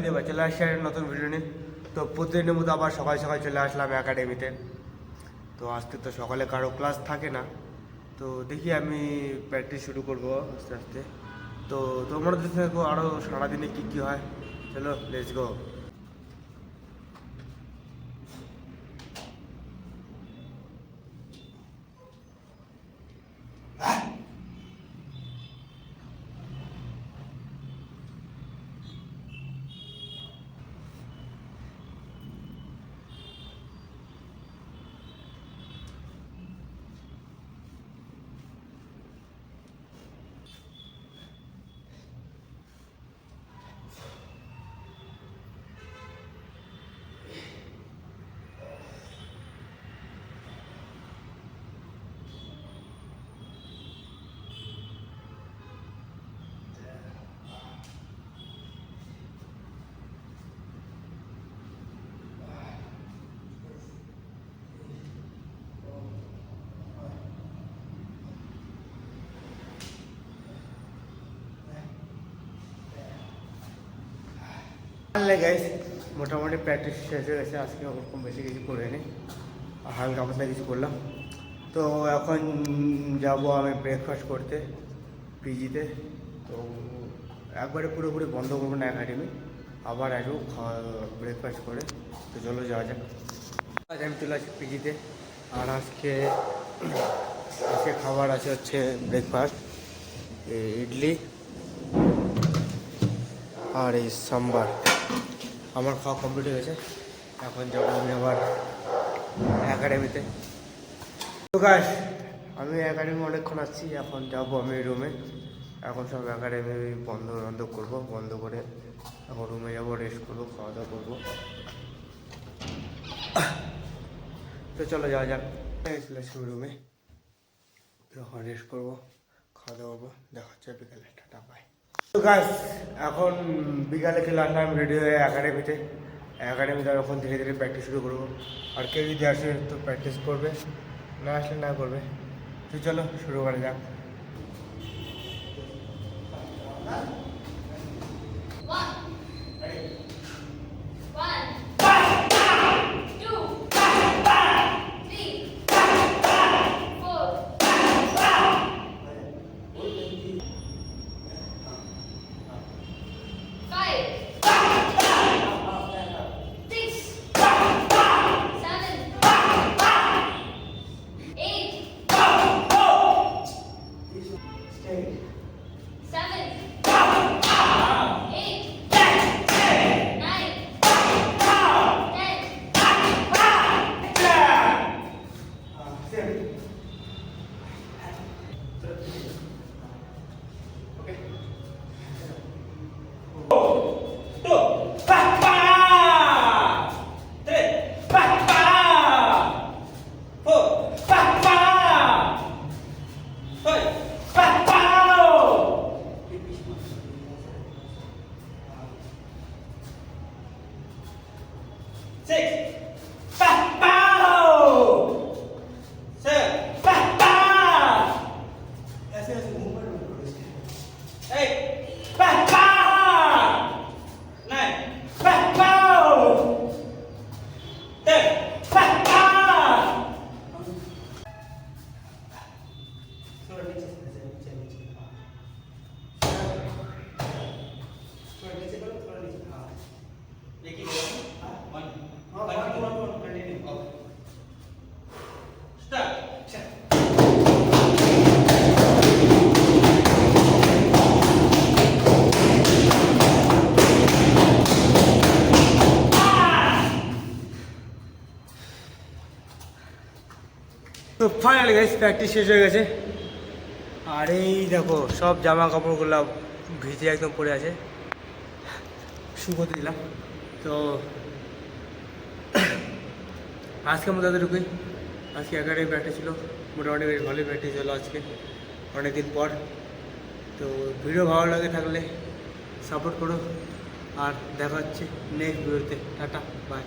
Finally চলে আসছে একটা নতুন ভিডিও নিয়ে। তো প্রতিদিনের মতো আবার সকাল সকাল চলে আসলাম একাডেমিতে। তো আজকে তো সকালে কারো ক্লাস থাকে না, তো দেখি আমি প্র্যাকটিস শুরু করবো আস্তে আস্তে। তো তোমরা দেখো আরও সারাদিনে কী কী হয়, চলো লেটস গো। গাইস মোটামুটি প্র্যাকটিস শেষ হয়ে গেছে, আজকে ওরকম বেশি কিছু করে নি, হালকা পাতলা কিছু করলাম। তো এখন যাব আমি ব্রেকফাস্ট করতে পিজিতে। তো একবারে পুরোপুরি বন্ধ করবো না একাডেমি, আবার আসবো ব্রেকফাস্ট করে। তো চলো যাওয়া যাক। আজ আমি চলে আসি পিজিতে, আর আজকে খাবার আছে হচ্ছে ব্রেকফাস্ট, ইডলি আর এই সাম্বার। আমার খাওয়া কমপ্লিট হয়ে গেছে, এখন যাবো আমি আবার একাডেমিতে। তো গাইস আমি একাডেমি অনেকক্ষণ আসছি, এখন যাবো আমি রুমে। এখন সব একাডেমি বন্ধ করবো, বন্ধ করে এখন রুমে যাবো, রেস্ট করবো, খাওয়া দাওয়া করবো। তো চলো যাওয়া যাক। চলে আসবো রুমে, এখন রেস্ট করবো, খাওয়া দাওয়া করবো। দেখা হচ্ছে বিকালে, টাটা বাই। তো গাইস এখন বিকালে চলে আসলাম রেডি হয়ে একাডেমিতে। একাডেমিতে এখন ধীরে ধীরে প্র্যাকটিস শুরু করবো। আর কেউ যদি আসে তো প্র্যাকটিস করবে, না আসলে না করবে। তো চলো শুরু করা যাক। তো ফাইনালি গাইস প্র্যাকটিস শেষ হয়ে গেছে। আর এই দেখো সব জামা কাপড়গুলো ভিজে একদম পড়ে আছে, শুকোতে দিলাম। তো আজকের মতো এতটুকুই। আজকে একাডেমি প্র্যাকটিস ছিল, মোটামুটি বেশ ভালোই প্র্যাকটিস হলো আজকে অনেকদিন পর। তো ভিডিও ভালো লাগে থাকলে সাপোর্ট করো, আর দেখা হচ্ছে নেক্সট ভিডিওতে। Tata bye.